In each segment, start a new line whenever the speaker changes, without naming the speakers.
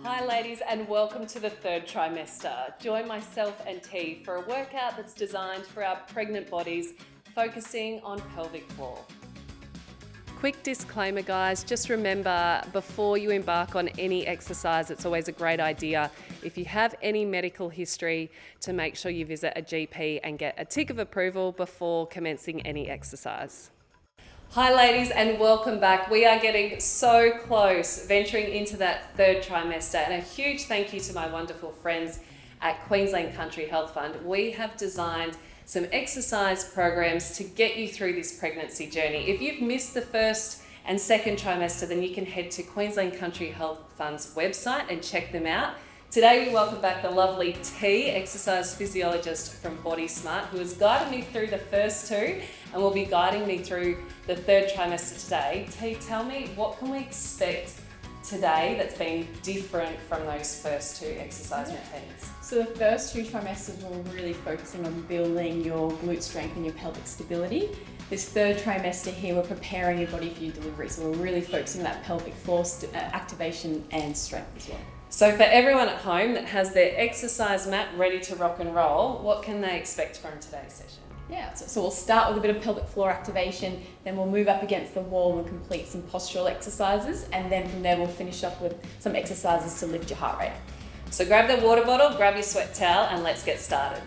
Hi ladies, and welcome to the third trimester. Join myself and T for a workout that's designed for our pregnant bodies, focusing on pelvic floor. Quick disclaimer guys, just remember before you embark on any exercise, it's always a great idea, if you have any medical history, to make sure you visit a GP and get a tick of approval before commencing any exercise. Hi ladies, and welcome back. We are getting so close, venturing into that third trimester, and a huge thank you to my wonderful friends at Queensland Country Health Fund. We have designed some exercise programs to get you through this pregnancy journey. If you've missed the first and second trimester, then you can head to Queensland Country Health Fund's website and check them out. Today we welcome back the lovely T, exercise physiologist from BodySmart, who has guided me through the first two and will be guiding me through the third trimester today. T, tell me, what can we expect today that's been different from those first two exercise routines?
So the first two trimesters we're really focusing on building your glute strength and your pelvic stability. This third trimester here, we're preparing your body for your delivery. So we're really focusing on that pelvic floor activation and strength as well.
So for everyone at home that has their exercise mat ready to rock and roll, what can they expect from today's session?
Yeah, so we'll start with a bit of pelvic floor activation, then we'll move up against the wall and complete some postural exercises, and then from there we'll finish off with some exercises to lift your heart rate.
So grab the water bottle, grab your sweat towel, and let's get started.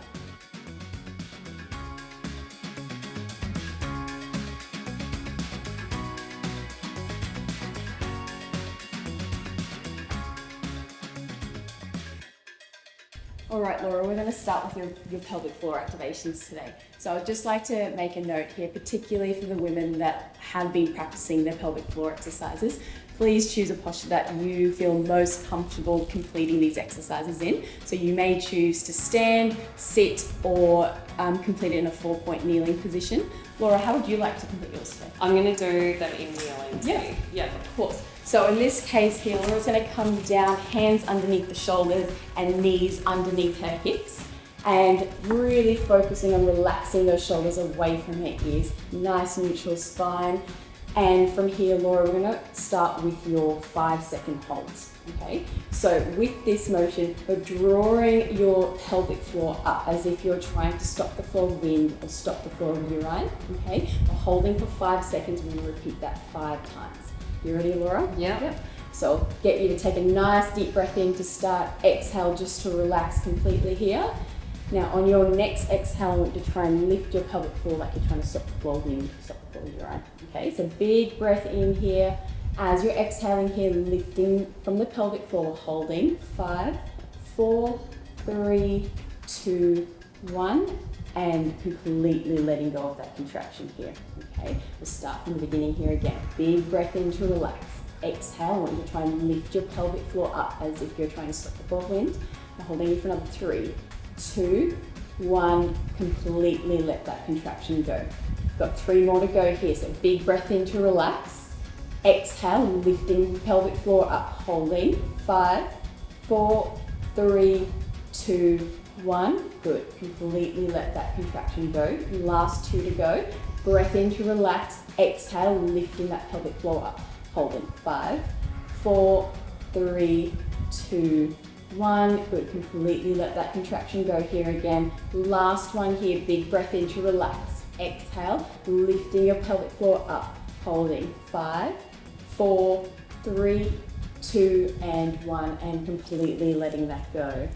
All right, Laura, we're going to start with your pelvic floor activations today. So I'd just like to make a note here, particularly for the women that have been practicing their pelvic floor exercises. Please choose a posture that you feel most comfortable completing these exercises in. So you may choose to stand, sit, or complete it in a 4-point kneeling position. Laura, how would you like to complete yours today?
I'm going to do them in kneeling.
Yeah, of course. So in this case here, Laura's going to come down, hands underneath the shoulders and knees underneath her hips, and really focusing on relaxing those shoulders away from her ears. Nice neutral spine. And from here, Laura, we're going to start with your 5-second holds. Okay, so with this motion, we're drawing your pelvic floor up as if you're trying to stop the flow of wind or stop the flow of urine. Okay, we're holding for 5 seconds. We're going to repeat that 5 times. You ready, Laura?
Yeah. Yep.
So get you to take a nice deep breath in to start. Exhale just to relax completely here. Now on your next exhale, I want you to try and lift your pelvic floor like you're trying to stop the flow of wind, stop the flow of urine. Okay, so big breath in here. As you're exhaling here, lifting from the pelvic floor, holding 5, 4, 3, 2, 1, and completely letting go of that contraction here. Okay, we'll start from the beginning here again. Big breath in to relax. Exhale, I want you to try and lift your pelvic floor up as if you're trying to stop the flow of wind. Now holding it for another 3, 2, 1, completely let that contraction go. Got 3 more to go here, so big breath in to relax. Exhale, lifting the pelvic floor up, holding 5, 4, 3, 2, 1. Good, completely let that contraction go. Last 2 to go. Breath in to relax. Exhale, lifting that pelvic floor up, holding 5, 4, 3, 2, 1. Good, completely let that contraction go here again. Last one here, big breath in to relax. Exhale, lifting your pelvic floor up, holding 5, 4, 3, 2, and 1, and completely letting that go.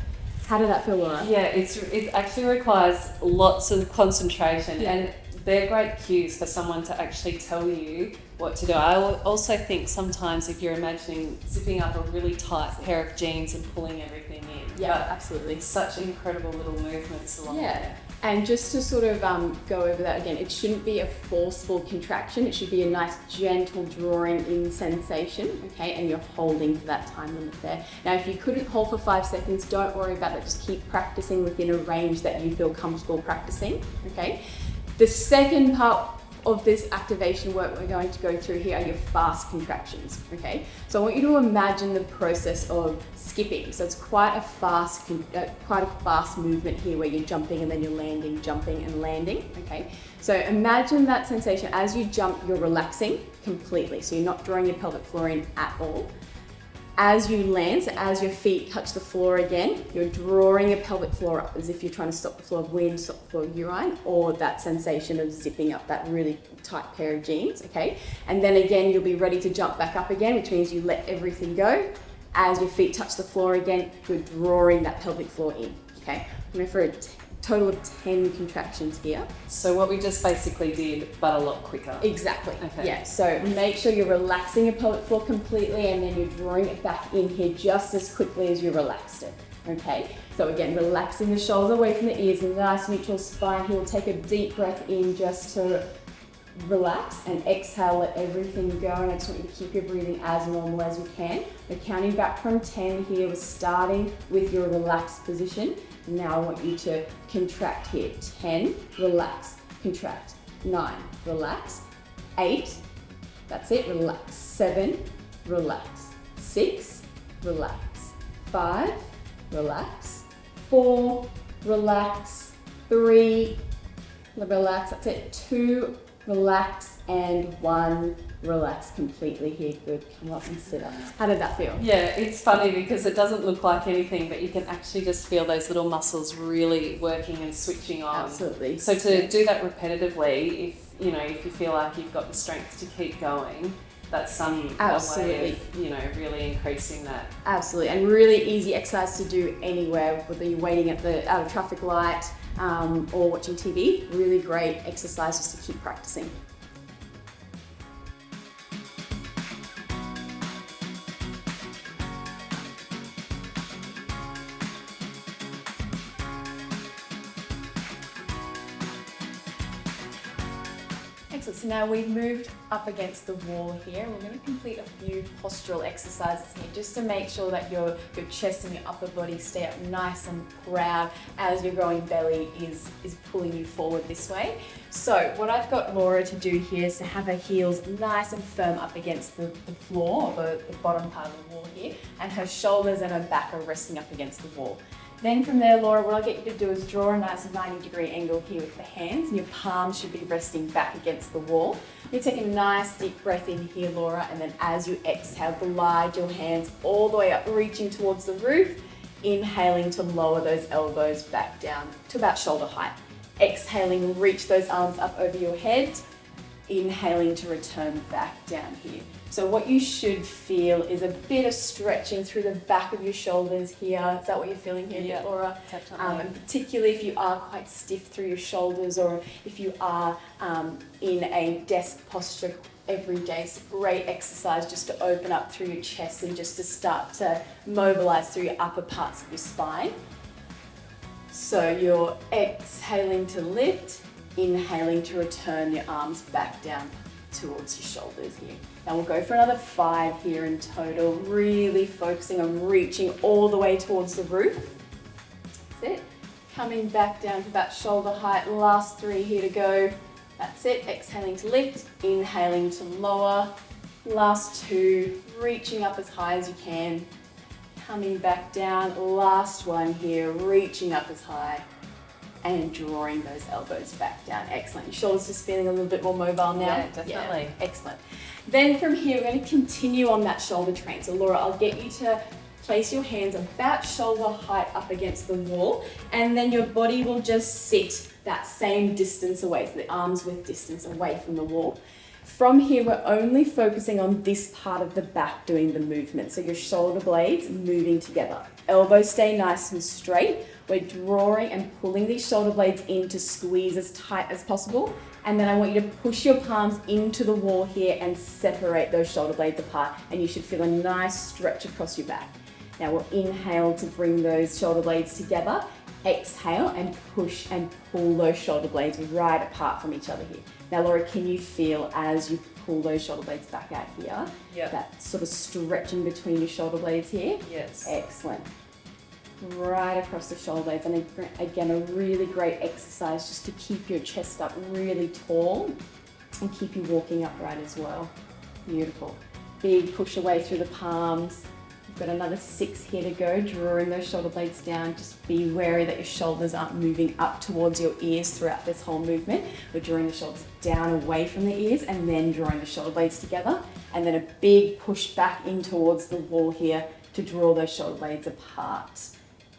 How did that feel, Laura?
Yeah, it actually requires lots of concentration, and they're great cues for someone to actually tell you what to do. I also think sometimes if you're imagining zipping up a really tight pair of jeans and pulling everything in.
Yeah, absolutely.
Such incredible little movements along there.
And just to sort of go over that again, it shouldn't be a forceful contraction. It should be a nice gentle drawing in sensation, okay? And you're holding for that time limit there. Now, if you couldn't hold for 5 seconds, don't worry about that. Just keep practicing within a range that you feel comfortable practicing, okay? The second part of this activation work we're going to go through here are your fast contractions, okay? So I want you to imagine the process of skipping. So it's quite a fast movement here where you're jumping and then you're landing, jumping and landing, okay? So imagine that sensation. As you jump, you're relaxing completely. So you're not drawing your pelvic floor in at all. As you land, so as your feet touch the floor again, you're drawing your pelvic floor up as if you're trying to stop the flow of wind, stop the flow of urine, or that sensation of zipping up that really tight pair of jeans, okay? And then again, you'll be ready to jump back up again, which means you let everything go. As your feet touch the floor again, you're drawing that pelvic floor in, okay? I'm going for a total of 10 contractions here.
So what we just basically did, but a lot quicker.
Exactly.
Okay.
Yeah. So make sure you're relaxing your pelvic floor completely, and then you're drawing it back in here just as quickly as you relaxed it. Okay. So again, relaxing the shoulders away from the ears, a nice neutral spine here. We'll take a deep breath in just to relax, and exhale, let everything go. And I just want you to keep your breathing as normal as you can. We're counting back from 10 here. We're starting with your relaxed position. Now I want you to contract here. 10, relax, contract. 9, relax. 8, that's it, relax. 7, relax. 6, relax. 5, relax. 4, relax. 3, relax, that's it. 2, relax, and 1, relax completely here. Good. Come up and sit up. How did that feel?
Yeah, it's funny because it doesn't look like anything, but you can actually just feel those little muscles really working and switching on.
Absolutely.
So to do that repetitively, if you feel like you've got the strength to keep going, that's some way of, really increasing that.
Absolutely, and really easy exercise to do anywhere, whether you're waiting at a traffic light or watching TV. Really great exercise just to keep practicing. Excellent. So now we've moved up against the wall here. We're going to complete a few postural exercises here just to make sure that your chest and your upper body stay up nice and proud as your growing belly is pulling you forward this way. So what I've got Laura to do here is to have her heels nice and firm up against the floor, or the bottom part of the wall here, and her shoulders and her back are resting up against the wall. Then from there, Laura, what I'll get you to do is draw a nice 90-degree angle here with the hands, and your palms should be resting back against the wall. You take a nice deep breath in here, Laura, and then as you exhale, glide your hands all the way up, reaching towards the roof, inhaling to lower those elbows back down to about shoulder height. Exhaling, reach those arms up over your head, inhaling to return back down here. So what you should feel is a bit of stretching through the back of your shoulders here. Is that what you're feeling here,
yeah,
Laura?
Definitely.
And particularly if you are quite stiff through your shoulders, or if you are in a desk posture every day. It's a great exercise just to open up through your chest and just to start to mobilize through your upper parts of your spine. So you're exhaling to lift, inhaling to return your arms back down towards your shoulders here. Now we'll go for another 5 here in total, really focusing on reaching all the way towards the roof. That's it. Coming back down to about shoulder height. Last 3 here to go. That's it. Exhaling to lift, inhaling to lower. Last 2, reaching up as high as you can. Coming back down. Last 1 here, reaching up as high. And drawing those elbows back down. Excellent. Your shoulders just feeling a little bit more mobile now?
Yeah, definitely.
Yeah, excellent. Then from here, we're going to continue on that shoulder train. So Laura, I'll get you to place your hands about shoulder height up against the wall, and then your body will just sit that same distance away, so the arms width distance away from the wall. From here, we're only focusing on this part of the back doing the movement. So your shoulder blades moving together. Elbows stay nice and straight. We're drawing and pulling these shoulder blades in to squeeze as tight as possible. And then I want you to push your palms into the wall here and separate those shoulder blades apart. And you should feel a nice stretch across your back. Now we'll inhale to bring those shoulder blades together. Exhale and push and pull those shoulder blades right apart from each other here. Now Laura, can you feel as you pull those shoulder blades back out here?
Yeah.
That sort of stretching between your shoulder blades here?
Yes.
Excellent. Right across the shoulder blades. And again, a really great exercise just to keep your chest up really tall and keep you walking upright as well. Beautiful. Big push away through the palms. We've got another 6 here to go, drawing those shoulder blades down. Just be wary that your shoulders aren't moving up towards your ears throughout this whole movement. We're drawing the shoulders down away from the ears and then drawing the shoulder blades together. and then a big push back in towards the wall here to draw those shoulder blades apart.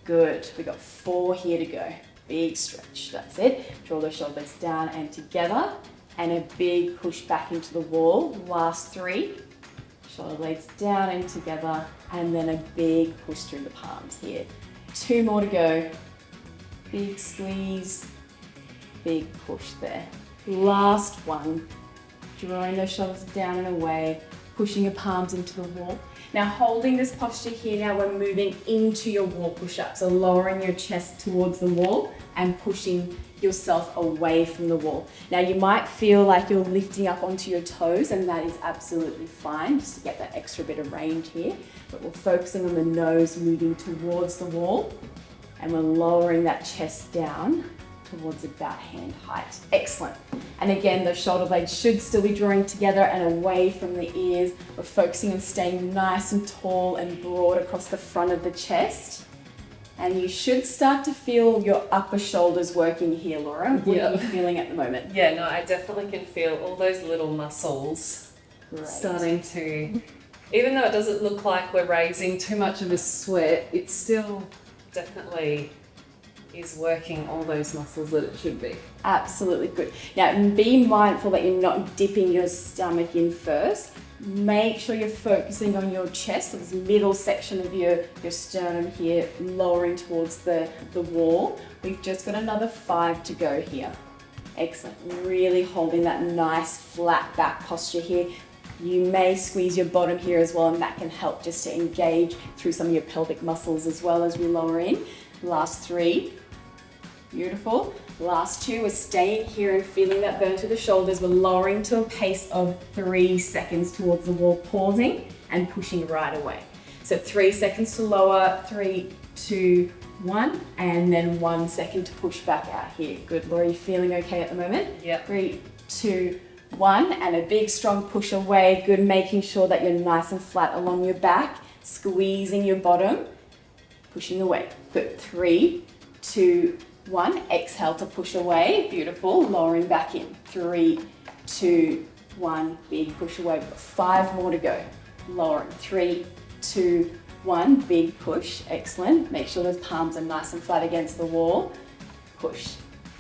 Good. We've got 4 here to go. Big stretch. That's it. Draw those shoulder blades down and together, and a big push back into the wall. Last 3. Shoulder blades down and together, and then a big push through the palms here. 2 more to go. Big squeeze, big push there. Last one. Drawing those shoulders down and away, pushing your palms into the wall. Now holding this posture here, now we're moving into your wall push-up. So lowering your chest towards the wall and pushing yourself away from the wall. Now you might feel like you're lifting up onto your toes, and that is absolutely fine, just to get that extra bit of range here. But we're focusing on the nose moving towards the wall, and we're lowering that chest down towards about hand height. Excellent. And again, the shoulder blades should still be drawing together and away from the ears. We're focusing on staying nice and tall and broad across the front of the chest. And you should start to feel your upper shoulders working here, Laura. What are you feeling at the moment?
Yeah, no, I definitely can feel all those little muscles starting to, even though it doesn't look like we're raising too much of a sweat, it still definitely is working all those muscles that it should be.
Absolutely good. Now be mindful that you're not dipping your stomach in first. Make sure you're focusing on your chest, so this middle section of your sternum here, lowering towards the wall. We've just got another 5 to go here. Excellent. Really holding that nice flat back posture here. You may squeeze your bottom here as well, and that can help just to engage through some of your pelvic muscles as well as we lower in. Last 3. Beautiful. Last 2, we're staying here and feeling that burn through the shoulders. We're lowering to a pace of 3 seconds towards the wall, pausing and pushing right away. So 3 seconds to lower, 3, 2, 1, and then 1 second to push back out here. Good, Laura, you feeling okay at the moment?
Yeah.
3, 2, 1, and a big strong push away. Good, making sure that you're nice and flat along your back, squeezing your bottom, pushing away. Good, 3, 2, 1, exhale to push away. Beautiful. Lowering back in. 3, 2, 1, big push away. We've got 5 more to go. Lowering. 3, 2, 1, big push. Excellent. Make sure those palms are nice and flat against the wall. Push.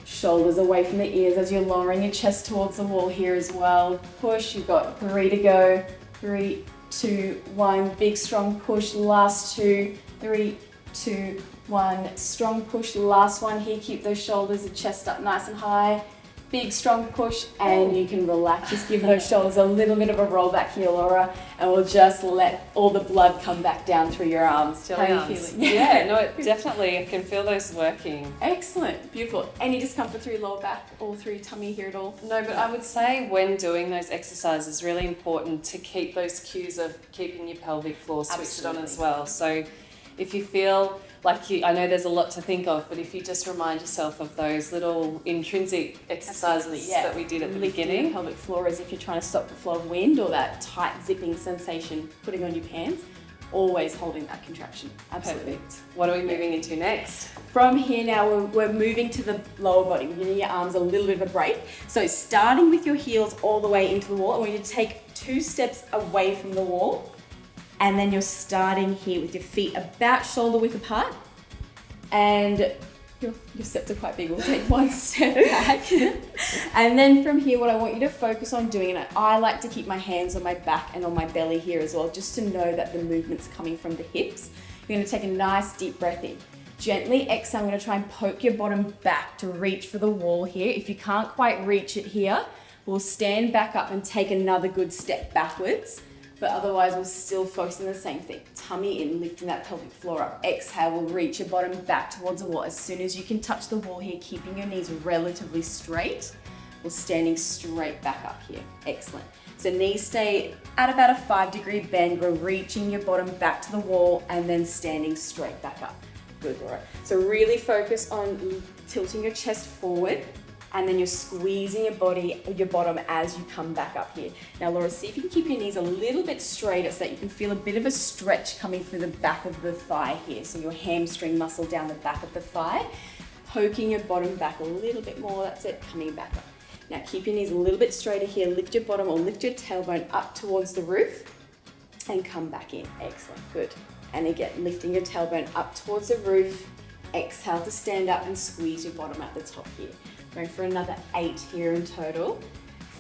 Shoulders away from the ears as you're lowering your chest towards the wall here as well. Push. You've got 3 to go. 3, 2, 1, big strong push. Last 2. 3, 2, 1, strong push. Last one here. Keep those shoulders and chest up nice and high. Big strong push, and you can relax. Just give those shoulders a little bit of a roll back here, Laura, and we'll just let all the blood come back down through your arms. How are you feeling?
Yeah, no, definitely. I can feel those working.
Excellent. Beautiful. Any discomfort through your lower back or through your tummy here at all?
No, but I would say when doing those exercises, it's really important to keep those cues of keeping your pelvic floor switched on as well. So if you feel like I know there's a lot to think of, but if you just remind yourself of those little intrinsic exercises that we did at the beginning.
The pelvic floor as if you're trying to stop the flow of wind, or that tight zipping sensation putting on your pants, always holding that contraction. Absolutely.
Perfect. What are we moving into next?
From here now, we're moving to the lower body. We're giving your arms a little bit of a break. So starting with your heels all the way into the wall, I want you to take 2 steps away from the wall. And then you're starting here with your feet about shoulder width apart. And your steps are quite big. We'll take 1 step back. And then from here, what I want you to focus on doing, and I like to keep my hands on my back and on my belly here as well, just to know that the movement's coming from the hips. You're going to take a nice deep breath in. Gently exhale. I'm going to try and poke your bottom back to reach for the wall here. If you can't quite reach it here, we'll stand back up and take another good step backwards. But otherwise, we're still focusing on the same thing. Tummy in, lifting that pelvic floor up. Exhale, we'll reach your bottom back towards the wall. As soon as you can touch the wall here, keeping your knees relatively straight, we're standing straight back up here. Excellent. So knees stay at about a 5-degree bend. We're reaching your bottom back to the wall and then standing straight back up. Good, Laura. So really focus on tilting your chest forward, and then you're squeezing your bottom as you come back up here. Now, Laura, see if you can keep your knees a little bit straighter so that you can feel a bit of a stretch coming through the back of the thigh here. So your hamstring muscle down the back of the thigh, poking your bottom back a little bit more. That's it, coming back up. Now keep your knees a little bit straighter here. Lift your bottom or lift your tailbone up towards the roof and come back in. Excellent, good. And again, lifting your tailbone up towards the roof. Exhale to stand up and squeeze your bottom at the top here. Going for another 8 here in total.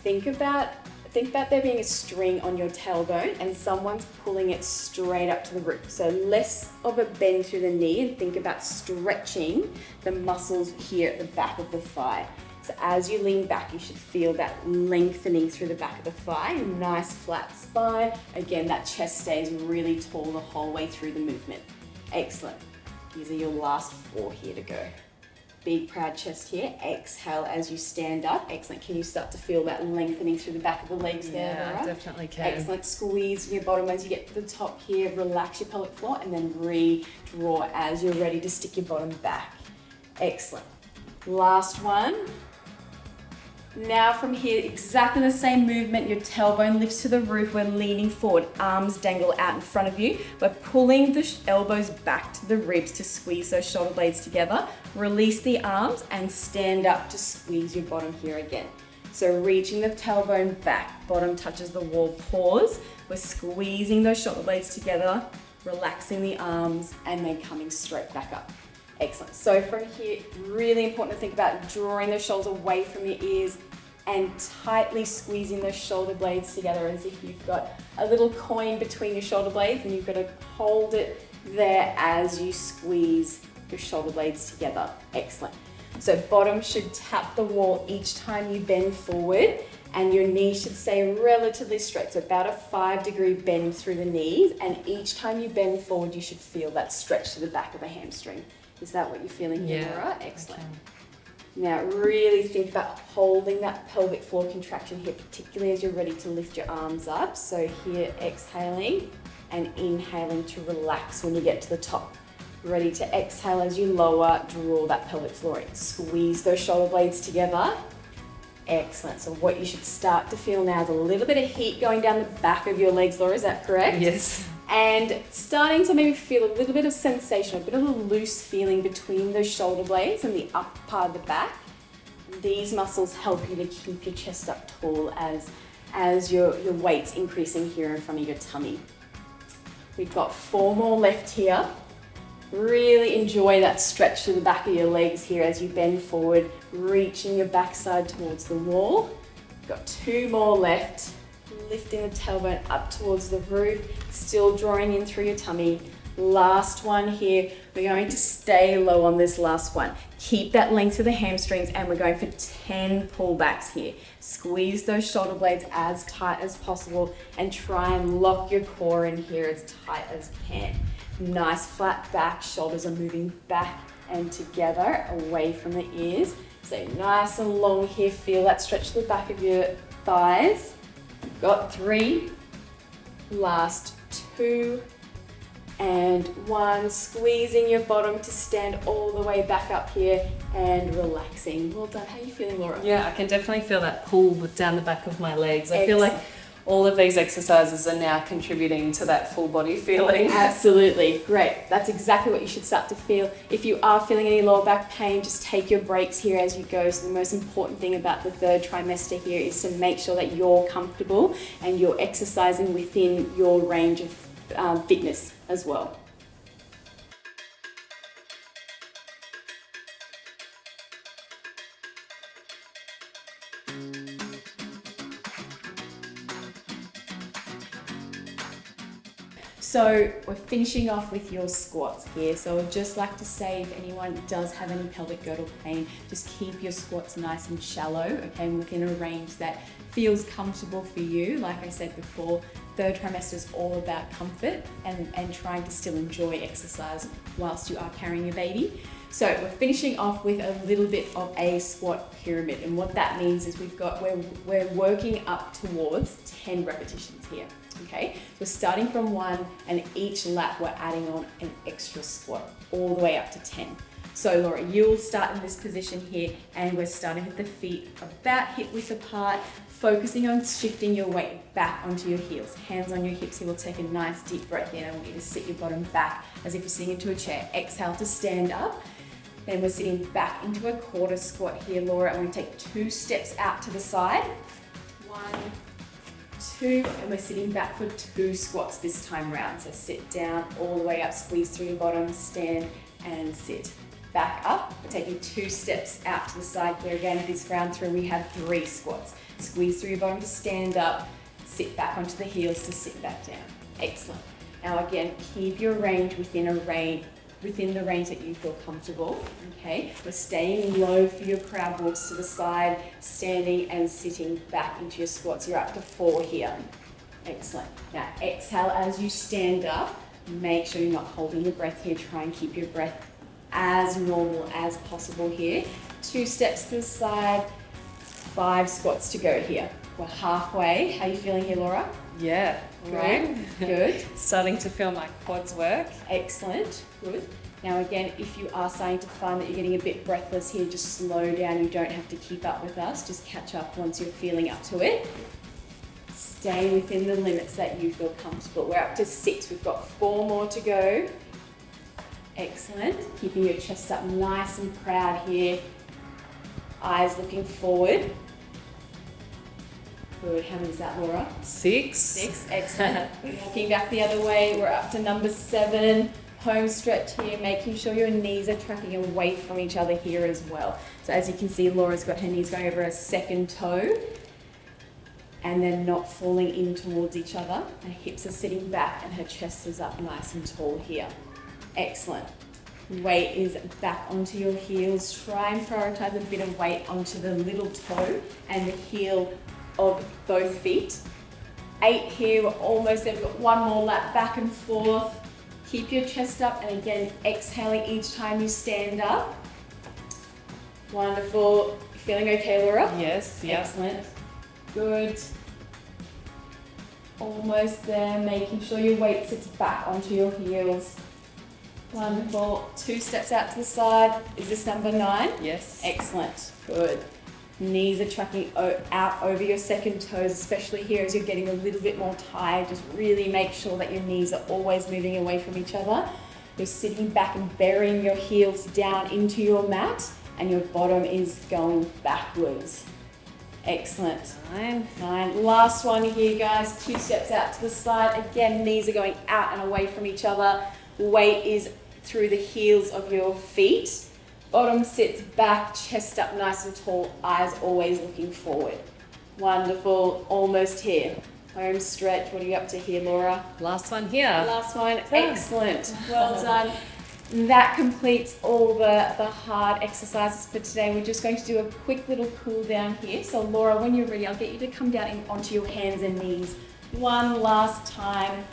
Think about there being a string on your tailbone and someone's pulling it straight up to the roof. So less of a bend through the knee, and think about stretching the muscles here at the back of the thigh. So as you lean back, you should feel that lengthening through the back of the thigh. Nice flat spine. Again, that chest stays really tall the whole way through the movement. Excellent. These are your last 4 here to go. Big proud chest here. Exhale as you stand up. Excellent. Can you start to feel that lengthening through the back of the legs there, Laura?
Yeah, definitely can.
Excellent. Squeeze your bottom as you get to the top here. Relax your pelvic floor and then redraw as you're ready to stick your bottom back. Excellent. Last one. Now from here, exactly the same movement. Your tailbone lifts to the roof. We're leaning forward. Arms dangle out in front of you. We're pulling the elbows back to the ribs to squeeze those shoulder blades together. Release the arms and stand up to squeeze your bottom here again. So reaching the tailbone back, bottom touches the wall, pause. We're squeezing those shoulder blades together, relaxing the arms, and then coming straight back up. Excellent. So from here, really important to think about drawing the shoulders away from your ears and tightly squeezing those shoulder blades together as if you've got a little coin between your shoulder blades, and you've got to hold it there as you squeeze your shoulder blades together. Excellent. So bottom should tap the wall each time you bend forward, and your knees should stay relatively straight. So about a 5-degree bend through the knees, and each time you bend forward, you should feel that stretch to the back of the hamstring. Is that what you're feeling here, Laura? Excellent. Now really think about holding that pelvic floor contraction here, particularly as you're ready to lift your arms up. So here, exhaling and inhaling to relax when you get to the top. Ready to exhale as you lower, draw that pelvic floor in. Squeeze those shoulder blades together. Excellent. So what you should start to feel now is a little bit of heat going down the back of your legs, Laura, is that correct?
Yes.
And starting to maybe feel a little bit of sensation, a bit of a loose feeling between those shoulder blades and the upper part of the back. These muscles help you to keep your chest up tall as your weight's increasing here in front of your tummy. We've got 4 more left here. Really enjoy that stretch to the back of your legs here as you bend forward, reaching your backside towards the wall. We've got 2 more left. Lifting the tailbone up towards the roof, still drawing in through your tummy. Last one here. We're going to stay low on this last one. Keep that length of the hamstrings, and we're going for 10 pullbacks here. Squeeze those shoulder blades as tight as possible and try and lock your core in here as tight as you can. Nice flat back, shoulders are moving back and together away from the ears. So nice and long here. Feel that stretch to the back of your thighs. Got 3, last 2, and 1. Squeezing your bottom to stand all the way back up here and relaxing. Well done. How are you feeling, Laura?
Yeah, I can definitely feel that pull down the back of my legs. I feel like all of these exercises are now contributing to that full body feeling.
Absolutely. Great. That's exactly what you should start to feel. If you are feeling any lower back pain, just take your breaks here as you go. So the most important thing about the 3rd trimester here is to make sure that you're comfortable and you're exercising within your range of fitness as well. So we're finishing off with your squats here. So I'd just like to say, if anyone does have any pelvic girdle pain, just keep your squats nice and shallow, okay, and within a range that feels comfortable for you. Like I said before, 3rd trimester is all about comfort and trying to still enjoy exercise whilst you are carrying your baby. So we're finishing off with a little bit of a squat pyramid, and what that means is we're working up towards 10 repetitions here. Okay, so we're starting from 1, and each lap we're adding on an extra squat all the way up to 10. So Laura, you'll start in this position here, and we're starting with the feet about hip width apart, focusing on shifting your weight back onto your heels. Hands on your hips here. We'll take a nice deep breath in. I want you to sit your bottom back as if you're sitting into a chair. Exhale to stand up. Then we're sitting back into a quarter squat here, Laura. I'm going to take 2 steps out to the side. 1, 2, and we're sitting back for 2 squats this time round. So sit down, all the way up, squeeze through your bottom, stand and sit. Back up. We're taking 2 steps out to the side here. Again, this round through we have 3 squats. Squeeze through your bottom to stand up, sit back onto the heels to sit back down. Excellent. Now again, keep your range within the range that you feel comfortable. Okay, we're staying low for your crab walks to the side, standing and sitting back into your squats. You're up to 4 here. Excellent. Now exhale as you stand up. Make sure you're not holding your breath here. Try and keep your breath as normal as possible here. 2 steps to the side, 5 squats to go here. We're halfway. How are you feeling here, Laura?
Yeah,
Good. Good.
Starting to feel my quads work.
Excellent. Good. Now again, if you are starting to find that you're getting a bit breathless here, just slow down. You don't have to keep up with us. Just catch up once you're feeling up to it. Stay within the limits that you feel comfortable. We're up to 6. We've got 4 more to go. Excellent. Keeping your chest up nice and proud here. Eyes looking forward. Good. How many is that, Laura?
6.
6. Excellent. Walking back the other way. We're up to number 7. Home stretch here, making sure your knees are tracking away from each other here as well. So as you can see, Laura's got her knees going over a second toe and then not falling in towards each other. Her hips are sitting back and her chest is up nice and tall here. Excellent. Weight is back onto your heels. Try and prioritize a bit of weight onto the little toe and the heel of both feet. 8 here, we're almost there. We've got 1 more lap back and forth. Keep your chest up and again, exhaling each time you stand up. Wonderful. Feeling okay, Laura?
Yes, yeah.
Excellent. Good. Almost there, making sure your weight sits back onto your heels. Wonderful. 2 steps out to the side. Is this number 9?
Yes.
Excellent. Good. Knees are tracking out over your second toes, especially here as you're getting a little bit more tired. Just really make sure that your knees are always moving away from each other. You're sitting back and burying your heels down into your mat and your bottom is going backwards. Excellent. 9. Last one here, guys. 2 steps out to the side. Again, knees are going out and away from each other. Weight is through the heels of your feet. Bottom sits back, chest up nice and tall, eyes always looking forward. Wonderful, almost here. Home stretch, what are you up to here, Laura?
Last one here.
Last one, excellent. Well done. That completes all the hard exercises for today. We're just going to do a quick little cool down here. So Laura, when you're ready, I'll get you to come down onto your hands and knees. One last time.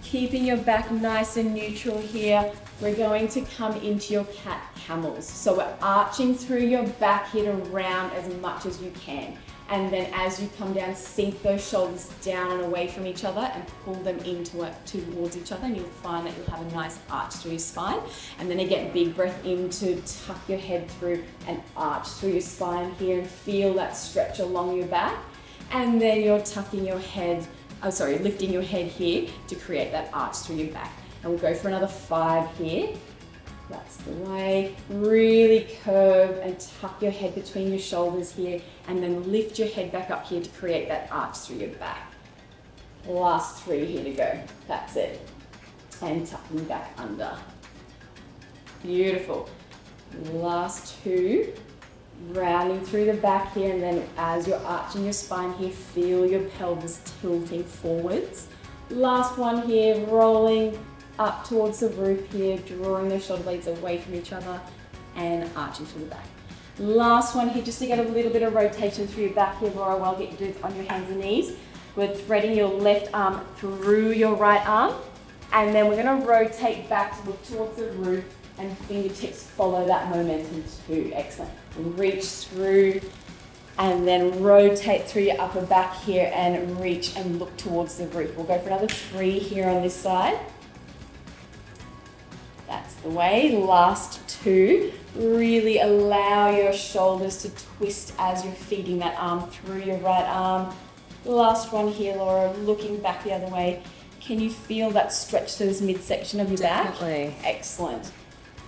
Keeping your back nice and neutral here. We're going to come into your cat camels. So we're arching through your back here to round as much as you can. And then as you come down, sink those shoulders down and away from each other and pull them towards each other. And you'll find that you'll have a nice arch through your spine. And then again, big breath in to tuck your head through and arch through your spine here and feel that stretch along your back. And then you're tucking your head, lifting your head here to create that arch through your back. And we'll go for another 5 here. That's the way. Really curve and tuck your head between your shoulders here and then lift your head back up here to create that arch through your back. Last 3 here to go. That's it. And tucking back under. Beautiful. Last 2. Rounding through the back here, and then as you're arching your spine here, feel your pelvis tilting forwards. Last one here, rolling up towards the roof here, drawing those shoulder blades away from each other and arching through the back. Last one here, just to get a little bit of rotation through your back here, Laura, while I'll get you to do it on your hands and knees. We're threading your left arm through your right arm, and then we're going to rotate back to look towards the roof, and fingertips follow that momentum too. Excellent. Reach through and then rotate through your upper back here and reach and look towards the roof. We'll go for another 3 here on this side. That's the way. Last 2. Really allow your shoulders to twist as you're feeding that arm through your right arm. Last one here, Laura, looking back the other way. Can you feel that stretch to this midsection of your back?
Definitely.
Excellent.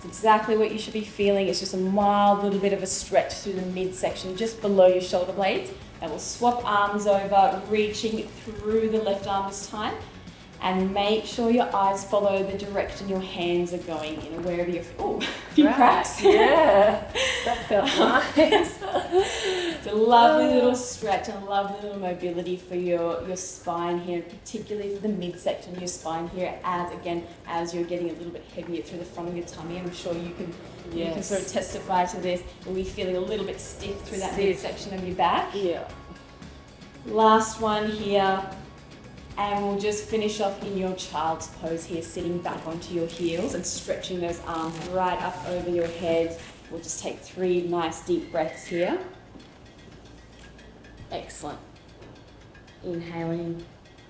It's exactly what you should be feeling. It's just a mild little bit of a stretch through the midsection, just below your shoulder blades. And we'll swap arms over, reaching through the left arm this time. And make sure your eyes follow the direction your hands are going in, wherever you're. Oh, a few cracks.
Yeah, that felt nice.
It's a lovely little stretch and a lovely little mobility for your spine here, particularly for the midsection of your spine here, as you're getting a little bit heavier through the front of your tummy. I'm sure you can sort of testify to this. You'll be feeling a little bit stiff through that midsection of your back.
Yeah.
Last one here. And we'll just finish off in your child's pose here, sitting back onto your heels and stretching those arms right up over your head. We'll just take 3 nice deep breaths here. Excellent. Inhaling,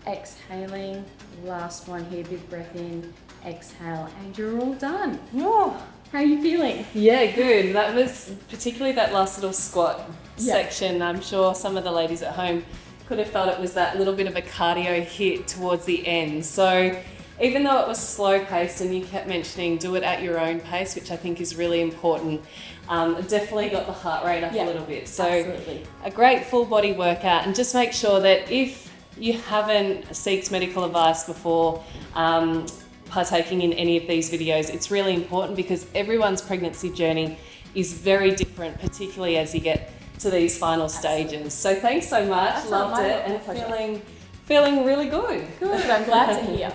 exhaling. Last one here, big breath in, exhale, and you're all done.
Oh.
How are you feeling?
Yeah, good. That was particularly that last little squat section. I'm sure some of the ladies at home could have felt it was that little bit of a cardio hit towards the end. So even though it was slow paced and you kept mentioning do it at your own pace, which I think is really important, it definitely got the heart rate up a little bit. So
absolutely.
A great full body workout, and just make sure that if you haven't sought medical advice before partaking in any of these videos, it's really important because everyone's pregnancy journey is very different, particularly as you get to these final stages. So thanks so much. Loved it, and feeling really good.
Good. I'm glad to hear.